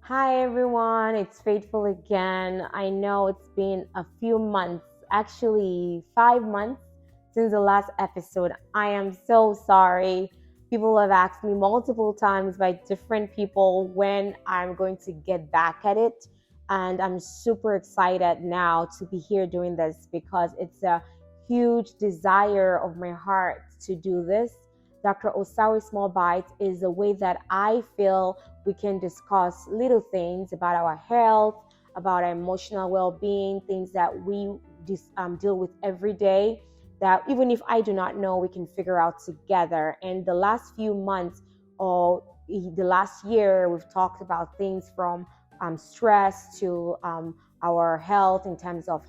Hi everyone, it's Faithful again. I know it's been a few months, actually 5 months since the last episode. I am so sorry. People have asked me multiple times by different people when I'm going to get back at it. And I'm super excited now to be here doing this because it's a huge desire of my heart to do this. Dr. Osawi Small Bites is a way that I feel we can discuss little things about our health, about our emotional well-being, things that we deal with every day. That even if I do not know, we can figure out together. And the last few months or the last year, we've talked about things from stress to our health in terms of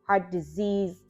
heart disease,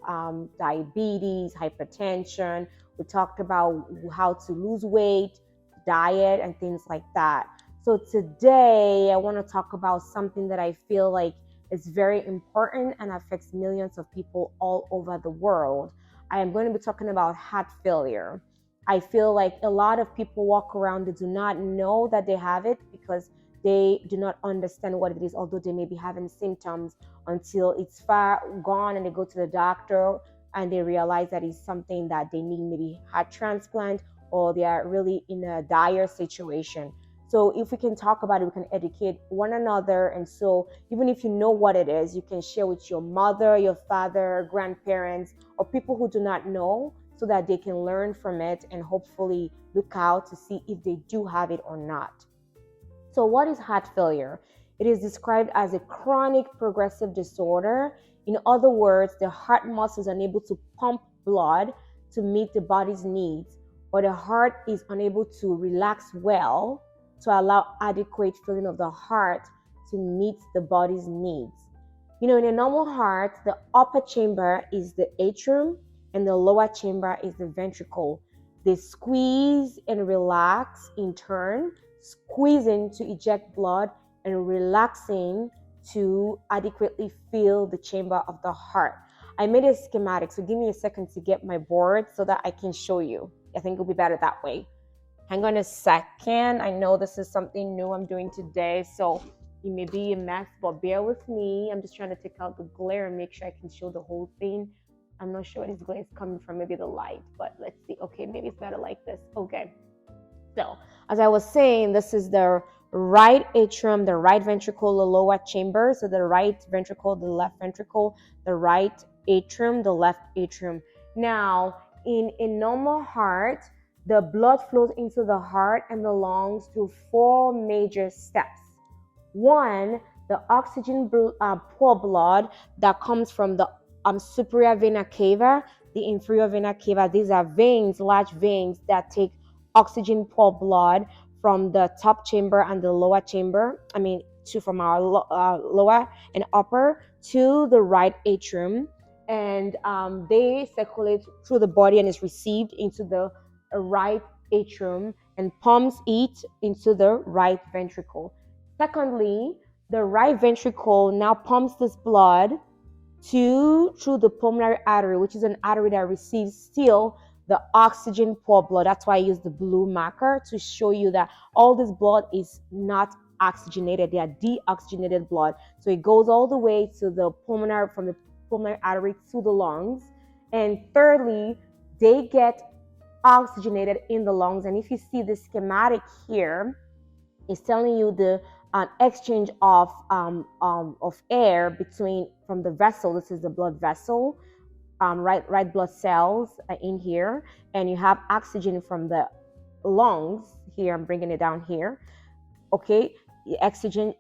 diabetes, hypertension. We talked about how to lose weight, diet, and things like that. So today I want to talk about something that I feel like is very important and affects millions of people all over the world. I am going to be talking about heart failure. I feel like a lot of people walk around, they do not know that they have it because they do not understand what it is, although they may be having symptoms until it's far gone and they go to the doctor and they realize that it's something that they need, maybe heart transplant, or they are really in a dire situation. So if we can talk about it, we can educate one another. And so even if you know what it is, you can share with your mother, your father, grandparents, or people who do not know so that they can learn from it and hopefully look out to see if they do have it or not. So what is heart failure? It is described as a chronic progressive disorder. In other words, the heart muscle is unable to pump blood to meet the body's needs, or the heart is unable to relax well to allow adequate filling of the heart to meet the body's needs. In a normal heart, the upper chamber is the atrium and the lower chamber is the ventricle. They squeeze and relax in turn, squeezing to eject blood and relaxing to adequately fill the chamber of the heart. I made a schematic, so give me a second to get my board so that I can show you. I think it'll be better that way. Hang on a second. I know this is something new I'm doing today, so it may be a mess, but bear with me. I'm just trying to take out the glare and make sure I can show the whole thing. I'm not sure where this glare is coming from, maybe the light, but let's see. Okay, maybe it's better like this. Okay. So, as I was saying, this is the right atrium, the right ventricle, the lower chamber. So the right ventricle, the left ventricle, the right atrium, the left atrium. Now, in a normal heart, the blood flows into the heart and the lungs through four major steps. One, the oxygen poor blood that comes from the superior vena cava, the inferior vena cava. These are veins, large veins that take oxygen poor blood from the top chamber and the lower chamber. From our lower and upper to the right atrium, and they circulate through the body and is received into the right atrium and pumps it into the right ventricle. Secondly, the right ventricle now pumps this blood through the pulmonary artery, which is an artery that receives still the oxygen poor blood. That's why I use the blue marker to show you that all this blood is not oxygenated. They are deoxygenated blood. So it goes all the way to the pulmonary, from the pulmonary artery to the lungs. And thirdly, they get oxygenated in the lungs. And if you see the schematic here, it's telling you the exchange of air from the vessel. This is the blood vessel, right blood cells in here, and you have oxygen from the lungs here. I'm bringing it down here. Okay, the oxygen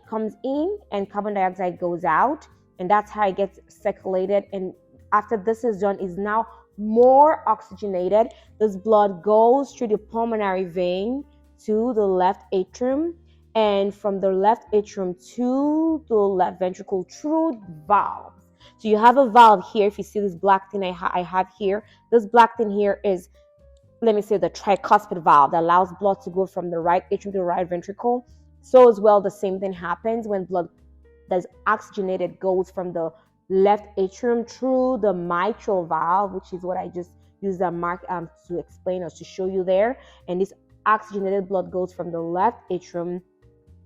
comes in, and carbon dioxide goes out, and that's how it gets circulated. And after this is done, is now more oxygenated. This blood goes through the pulmonary vein to the left atrium, and from the left atrium to the left ventricle through valves. So you have a valve here. If you see this black thing I have here, this black thing here is, let me say, the tricuspid valve that allows blood to go from the right atrium to the right ventricle. So as well, the same thing happens when blood that's oxygenated goes from the left atrium through the mitral valve, which is what I just used that mark to explain or to show you there. And this oxygenated blood goes from the left atrium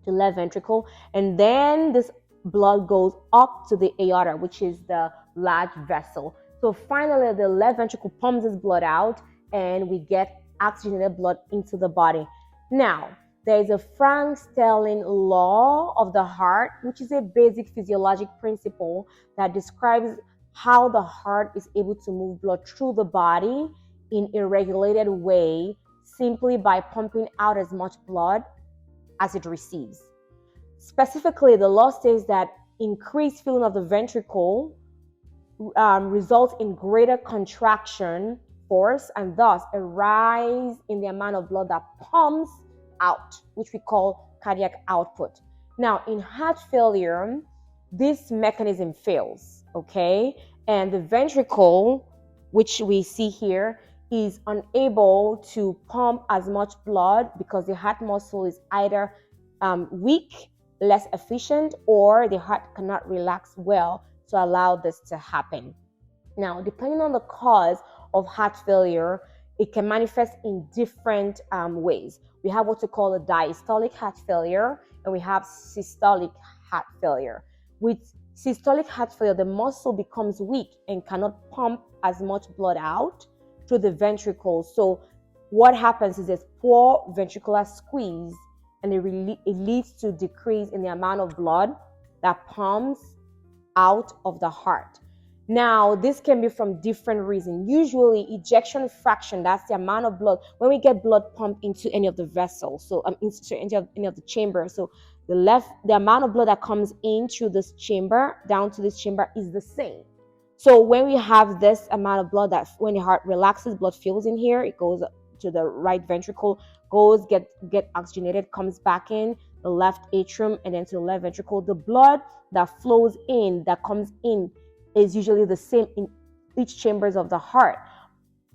to left ventricle, and then this blood goes up to the aorta, which is the large vessel. So finally, the left ventricle pumps this blood out, and we get oxygenated blood into the body. Now, there is a Frank-Starling law of the heart, which is a basic physiologic principle that describes how the heart is able to move blood through the body in a regulated way simply by pumping out as much blood as it receives. Specifically, the law states that increased filling of the ventricle results in greater contraction force and thus a rise in the amount of blood that pumps out, which we call cardiac output. Now, in heart failure, this mechanism fails, okay? And the ventricle, which we see here, is unable to pump as much blood because the heart muscle is either weak, less efficient, or the heart cannot relax well to allow this to happen. Now, depending on the cause of heart failure, it can manifest in different ways. We have what we call a diastolic heart failure, and we have systolic heart failure. With systolic heart failure, the muscle becomes weak and cannot pump as much blood out through the ventricle. So what happens is there's poor ventricular squeeze, and it leads to decrease in the amount of blood that pumps out of the heart. Now, this can be from different reasons. Usually, ejection fraction, that's the amount of blood, when we get blood pumped into any of the vessels, so into any of the chambers. So the amount of blood that comes in through this chamber, down to this chamber is the same. So when we have this amount of blood that when the heart relaxes, blood fills in here, it goes to the right ventricle, goes, get oxygenated, comes back in the left atrium, and then to the left ventricle. The blood that flows in, that comes in, is usually the same in each chambers of the heart.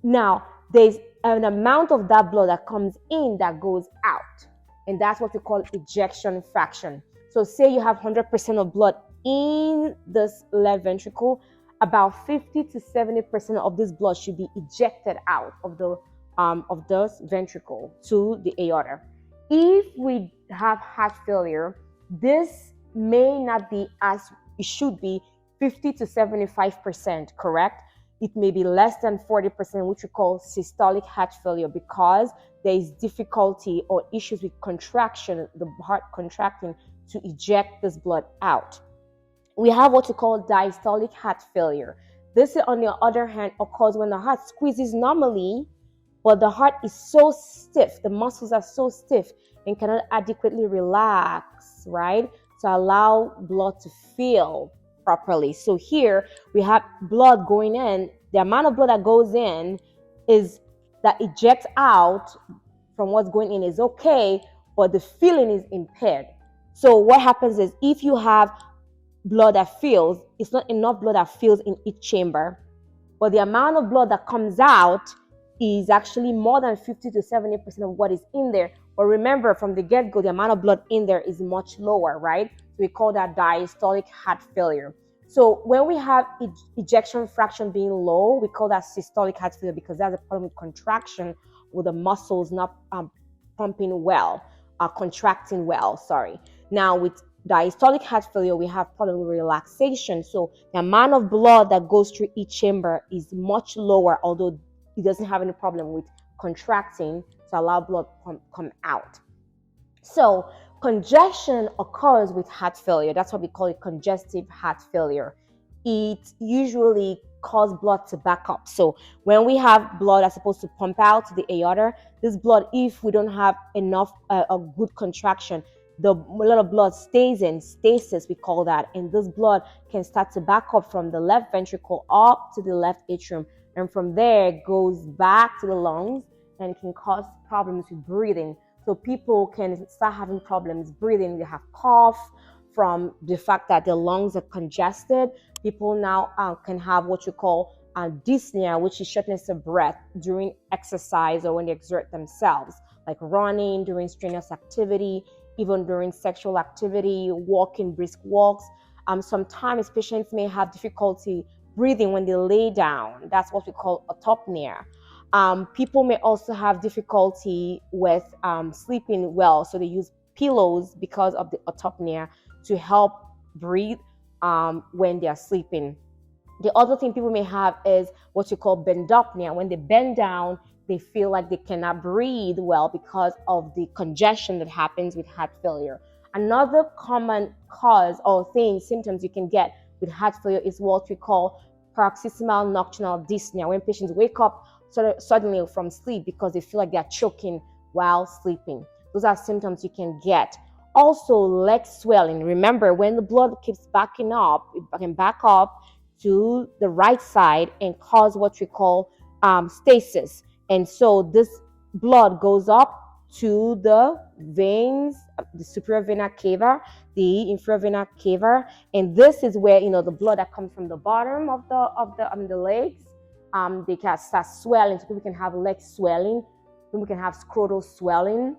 Now, there's an amount of that blood that comes in that goes out, and that's what we call ejection fraction. So say you have 100% of blood in this left ventricle, about 50 to 70% of this blood should be ejected out of this ventricle to the aorta. If we have heart failure, this may not be as it should be 50 to 75%, correct? It may be less than 40%, which we call systolic heart failure, because there is difficulty or issues with contraction, the heart contracting to eject this blood out. We have what we call diastolic heart failure. This, on the other hand, occurs when the heart squeezes normally, but the heart is so stiff, the muscles are so stiff and cannot adequately relax, right? To allow blood to fill properly. So here we have blood going in. The amount of blood that goes in is that ejects out from what's going in is okay, but the filling is impaired. So what happens is if you have blood that fills, it's not enough blood that fills in each chamber, but the amount of blood that comes out is actually more than 50 to 70% of what is in there. But remember, from the get-go, the amount of blood in there is much lower, right? So we call that diastolic heart failure. So when we have ejection fraction being low, we call that systolic heart failure, because that's a problem with contraction, with the muscles not pumping well, contracting well, sorry. Now with diastolic heart failure, we have problem with relaxation. So the amount of blood that goes through each chamber is much lower, although it doesn't have any problem with contracting to allow blood come out. So congestion occurs with heart failure. That's what we call it, congestive heart failure. It usually causes blood to back up. So when we have blood that's supposed to pump out to the aorta, this blood, if we don't have enough a good contraction, a lot of blood stays in stasis, we call that, and this blood can start to back up from the left ventricle up to the left atrium, and from there it goes back to the lungs and can cause problems with breathing. So people can start having problems breathing. They have cough from the fact that their lungs are congested. People now can have what you call dyspnea, which is shortness of breath during exercise or when they exert themselves, like running, during strenuous activity, even during sexual activity, walking, brisk walks. Sometimes patients may have difficulty breathing when they lay down. That's what we call autopnea. People may also have difficulty with sleeping well, so they use pillows because of the autopnea to help breathe when they are sleeping. The other thing people may have is what you call bendopnea. When they bend down, they feel like they cannot breathe well because of the congestion that happens with heart failure. Another common cause or symptoms you can get with heart failure is what we call paroxysmal nocturnal dyspnea, when patients wake up suddenly from sleep because they feel like they're choking while sleeping. Those are symptoms you can get. Also, leg swelling. Remember, when the blood keeps backing up, it can back up to the right side and cause what we call stasis. And so this blood goes up to the veins, the superior vena cava, the inferior vena cava, and this is where the blood that comes from the bottom of the legs, they can start swelling. So people can have leg swelling, people can have scrotal swelling,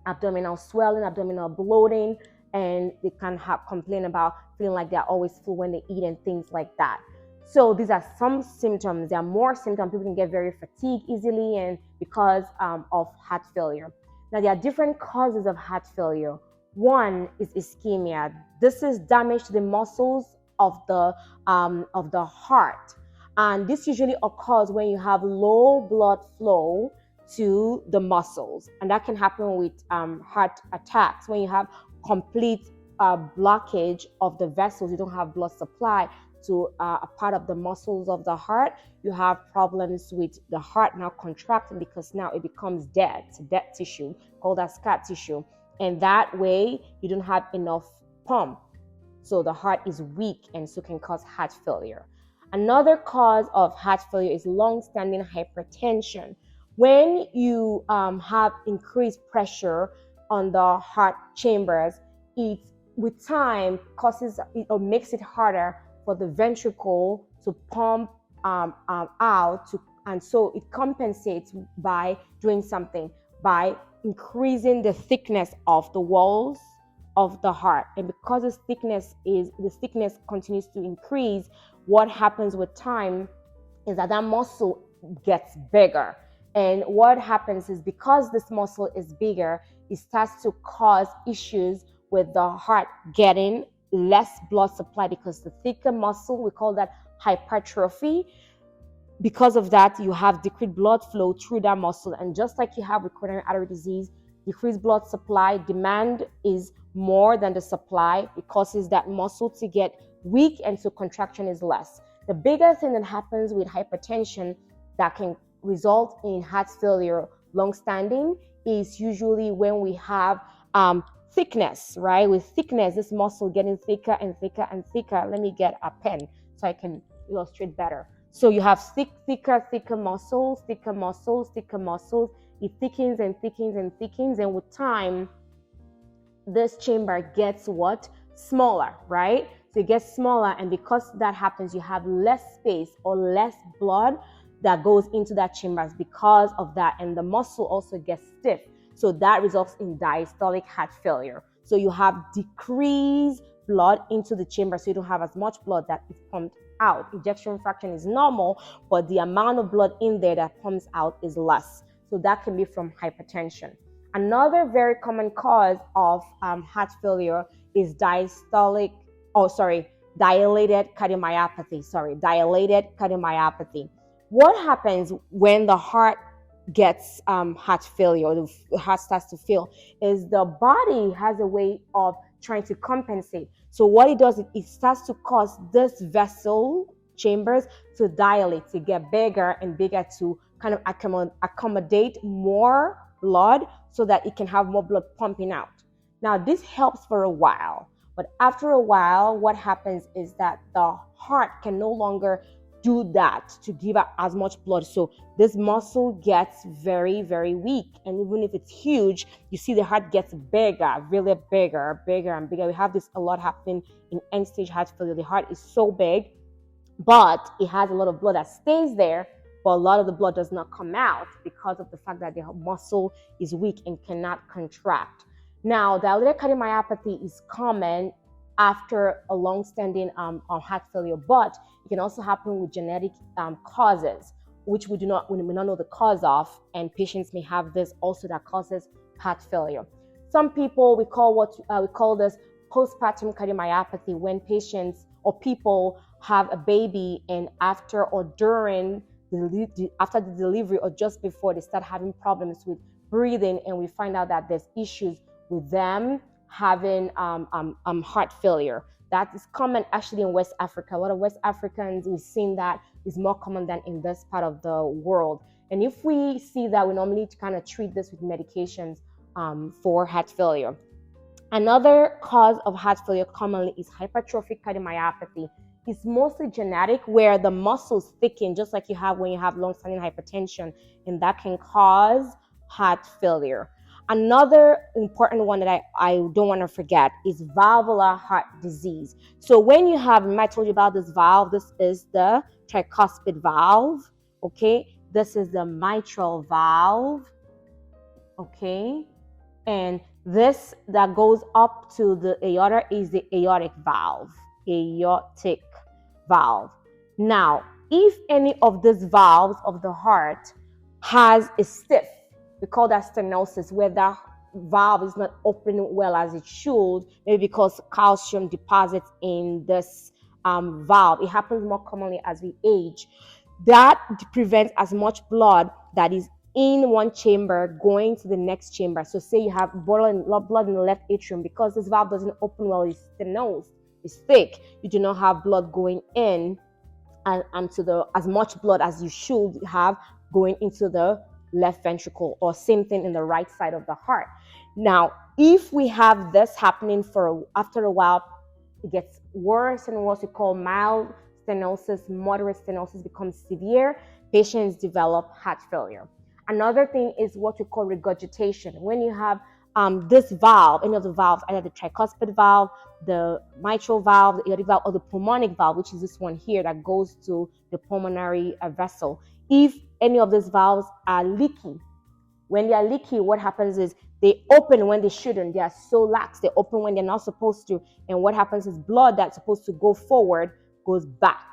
abdominal swelling, abdominal bloating, and they can complain about feeling like they're always full when they eat and things like that. So these are some symptoms. There are more symptoms. People can get very fatigued easily and because of heart failure. Now, there are different causes of heart failure. One is ischemia. This is damage to the muscles of the heart. And this usually occurs when you have low blood flow to the muscles. And that can happen with heart attacks. When you have complete blockage of the vessels, you don't have blood supply to a part of the muscles of the heart, you have problems with the heart now contracting because now it becomes dead. It's a dead tissue called as scar tissue. And that way you don't have enough pump. So the heart is weak and so can cause heart failure. Another cause of heart failure is long-standing hypertension. When you have increased pressure on the heart chambers, it with time causes or makes it harder for the ventricle to pump out, and so it compensates by doing something, by increasing the thickness of the walls of the heart. And because the thickness continues to increase, what happens with time is that muscle gets bigger. And what happens is because this muscle is bigger, it starts to cause issues with the heart getting less blood supply because the thicker muscle, we call that hypertrophy. Because of that, you have decreased blood flow through that muscle. And just like you have with coronary artery disease, decreased blood supply, demand is more than the supply. It causes that muscle to get weak and so contraction is less. The bigger thing that happens with hypertension that can result in heart failure long-standing is usually when we have thickness, right? With thickness, this muscle getting thicker and thicker and thicker. Let me get a pen so I can illustrate better. So you have thicker muscles. It thickens and thickens and thickens. And with time, this chamber gets smaller, right? So it gets smaller. And because that happens, you have less space or less blood that goes into that chamber because of that. And the muscle also gets stiff. So that results in diastolic heart failure. So you have decreased blood into the chamber, so you don't have as much blood that is pumped out. Ejection fraction is normal, but the amount of blood in there that pumps out is less. So that can be from hypertension. Another very common cause of heart failure is dilated cardiomyopathy. Dilated cardiomyopathy. What happens when the heart gets heart failure, or the heart starts to fail, is the body has a way of trying to compensate. So what it does, it starts to cause this vessel chambers to dilate, to get bigger and bigger, to kind of accommodate more blood so that it can have more blood pumping out. Now, this helps for a while, but after a while, what happens is that the heart can no longer do that to give out as much blood. So this muscle gets very, very weak. And even if it's huge, you see the heart gets bigger, really bigger and bigger. We have this a lot happening in end-stage heart failure. The heart is so big, but it has a lot of blood that stays there, but a lot of the blood does not come out because of the fact that the muscle is weak and cannot contract. Now, dilated cardiomyopathy is common after a long-standing heart failure, but it can also happen with genetic causes, which we may not know the cause of, and patients may have this also that causes heart failure. some people, we call this postpartum cardiomyopathy, when patients or people have a baby and after or during after the delivery or just before, they start having problems with breathing, and we find out that there's issues with them having heart failure. That is common actually in West Africa. A lot of West Africans, we've seen that is more common than in this part of the world. And if we see that, we normally kind of treat this with medications for heart failure. Another cause of heart failure commonly is hypertrophic cardiomyopathy. It's mostly genetic, where the muscles thicken, just like you have when you have long-standing hypertension, and that can cause heart failure. Another important one that I don't want to forget is valvular heart disease. So when you have, I told you about this valve, this is the tricuspid valve, okay? This is the mitral valve, okay? And this that goes up to the aorta is the aortic valve. Now, if any of these valves of the heart has a stiff, we call that stenosis, where that valve is not opening well as it should, maybe because calcium deposits in this valve. It happens more commonly as we age. That prevents as much blood that is in one chamber going to the next chamber. So say you have blood in the left atrium, because this valve doesn't open well, it's stenosed, it's thick, you do not have blood going in and to as much blood as you should have going into the left ventricle, or same thing in the right side of the heart. Now, if we have this happening after a while, it gets worse and worse. We call mild stenosis, moderate stenosis becomes severe. Patients develop heart failure. Another thing is what we call regurgitation. When you have this valve, any of the valves, either the tricuspid valve, the mitral valve, the aortic valve, or the pulmonic valve, which is this one here that goes to the pulmonary vessel. If any of these valves are leaky, when they are leaky, what happens is they open when they shouldn't. They are so lax. They open when they're not supposed to. And what happens is blood that's supposed to go forward goes back.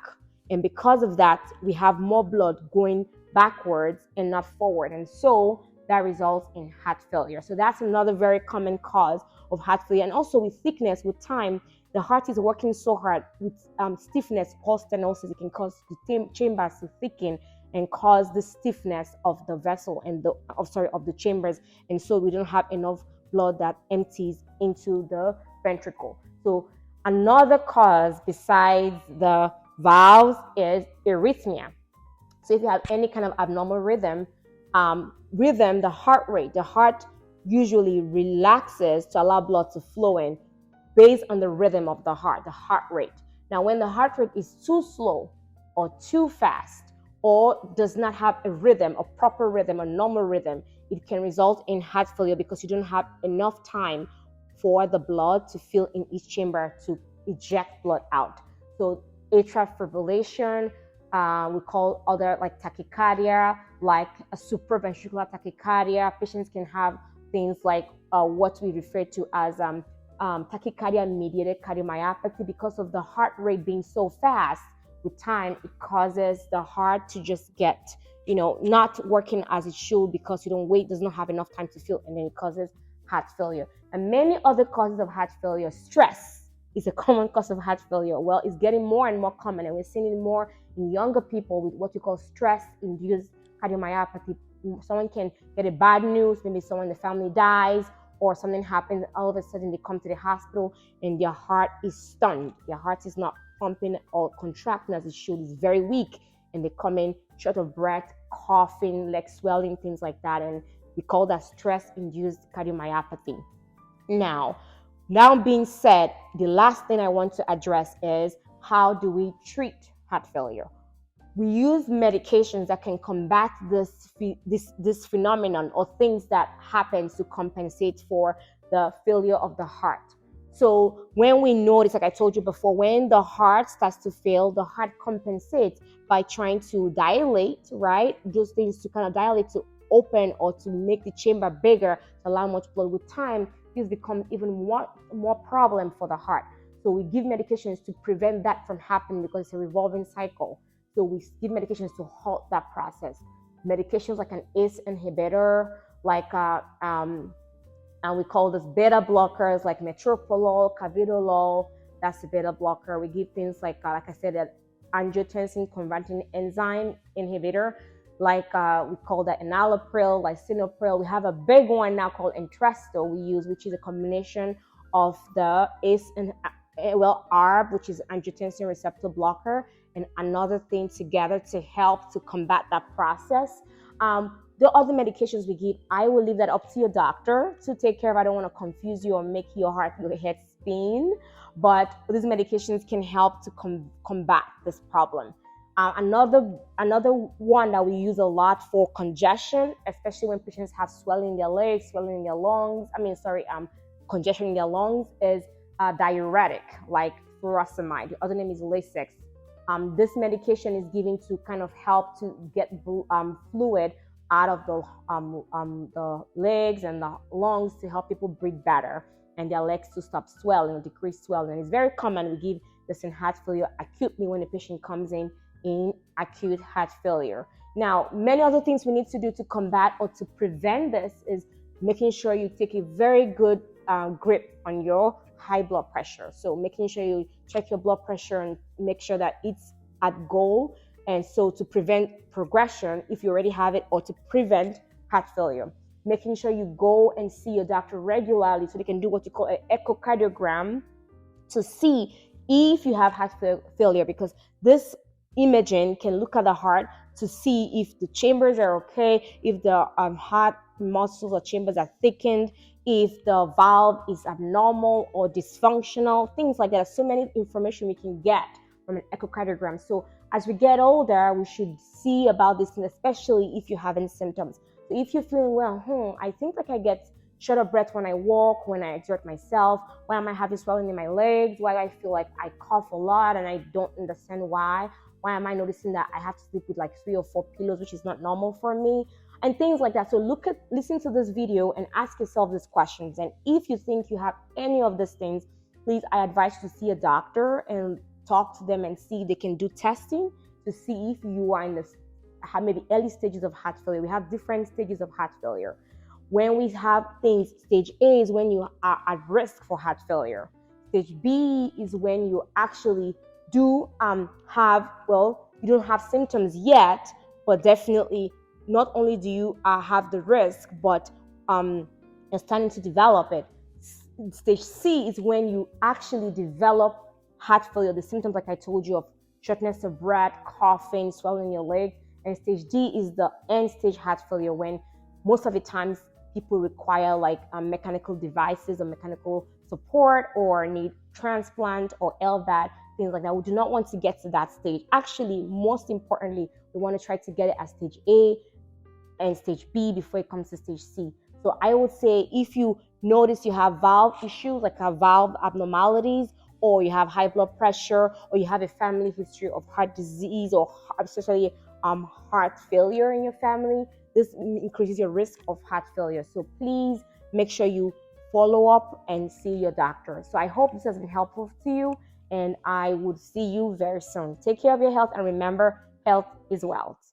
And because of that, we have more blood going backwards and not forward. And so that results in heart failure. So that's another very common cause of heart failure. And also with thickness, with time, the heart is working so hard with stiffness called stenosis. It can cause the chambers to thicken and cause the stiffness of the vessel and of the chambers. And so we don't have enough blood that empties into the ventricle. So another cause besides the valves is arrhythmia. So if you have any kind of abnormal rhythm, the heart usually relaxes to allow blood to flow in based on the rhythm of the heart rate. Now, when the heart rate is too slow or too fast, or does not have a rhythm, a proper rhythm, a normal rhythm, it can result in heart failure because you don't have enough time for the blood to fill in each chamber to eject blood out. So atrial fibrillation, we call other like tachycardia, like a supraventricular tachycardia. Patients can have things like what we refer to as tachycardia-mediated cardiomyopathy. Because of the heart rate being so fast, with time, it causes the heart to just get, not working as it should because does not have enough time to fill, and then it causes heart failure. And many other causes of heart failure. Stress is a common cause of heart failure. Well, it's getting more and more common, and we're seeing it more in younger people with what we call stress-induced cardiomyopathy. Someone can get a bad news, maybe someone in the family dies, or something happens, all of a sudden they come to the hospital and their heart is stunned. Their heart is not pumping or contracting as it should. It's very weak, and they come in short of breath, coughing, leg swelling, things like that, and we call that stress-induced cardiomyopathy. Now being said, the last thing I want to address is, how do we treat heart failure? We use medications that can combat this phenomenon, or things that happen to compensate for the failure of the heart. So when we notice, like I told you before, when the heart starts to fail, the heart compensates by trying to dilate, right? Those things to kind of dilate, to open or to make the chamber bigger, to allow much blood. With time, this becomes even more problem for the heart. So we give medications to prevent that from happening, because it's a revolving cycle. So we give medications to halt that process. Medications like an ACE inhibitor, like And we call this beta blockers like metoprolol, carvedilol. That's a beta blocker. We give things like I said, an angiotensin converting enzyme inhibitor, we call that enalapril, lisinopril. We have a big one now called Entresto we use, which is a combination of the ACE and ARB, which is angiotensin receptor blocker, and another thing together to help to combat that process. The other medications we give, I will leave that up to your doctor to take care of. I don't want to confuse you or make your heart, your head spin, but these medications can help to combat this problem. Another one that we use a lot for congestion, especially when patients have swelling in their legs, swelling in their lungs. Congestion in their lungs, is diuretic like furosemide. The other name is Lasix. This medication is given to kind of help to get fluid out of the legs and the lungs to help people breathe better and their legs to stop swelling, decrease swelling. It's very common. We give this in heart failure acutely when the patient comes in acute heart failure. Now, many other things we need to do to combat or to prevent this is making sure you take a very good grip on your high blood pressure. So making sure you check your blood pressure and make sure that it's at goal. And so to prevent progression, if you already have it, or to prevent heart failure, making sure you go and see your doctor regularly so they can do what you call an echocardiogram to see if you have heart failure, because this imaging can look at the heart to see if the chambers are okay, if the heart muscles or chambers are thickened, if the valve is abnormal or dysfunctional, things like that. So many information we can get from an echocardiogram. So as we get older, we should see about this thing, especially if you're having symptoms. So if you're feeling, well, I think like I get short of breath when I walk, when I exert myself, why am I having swelling in my legs, why I feel like I cough a lot and I don't understand why am I noticing that I have to sleep with like 3 or 4 pillows, which is not normal for me, and things like that. So listen to this video and ask yourself these questions. And if you think you have any of these things, please, I advise you to see a doctor and talk to them and see if they can do testing to see if you are in this maybe early stages of heart failure. We have different stages of heart failure. When we have things, stage A is when you are at risk for heart failure. Stage B is when you actually do you don't have symptoms yet, but definitely not only do you have the risk, but you're starting to develop it. Stage C is when you actually develop heart failure, the symptoms like I told you of shortness of breath, coughing, swelling in your leg. And stage D is the end stage heart failure, when most of the times people require mechanical devices or mechanical support or need transplant or LVAD, things like that. We do not want to get to that stage. Actually, most importantly, we want to try to get it at stage A and stage B before it comes to stage C. So I would say if you notice you have valve issues, like valve abnormalities, or you have high blood pressure, or you have a family history of heart disease, or especially heart failure in your family, this increases your risk of heart failure. So please make sure you follow up and see your doctor. So I hope this has been helpful to you, and I would see you very soon. Take care of your health, and remember, health is wealth.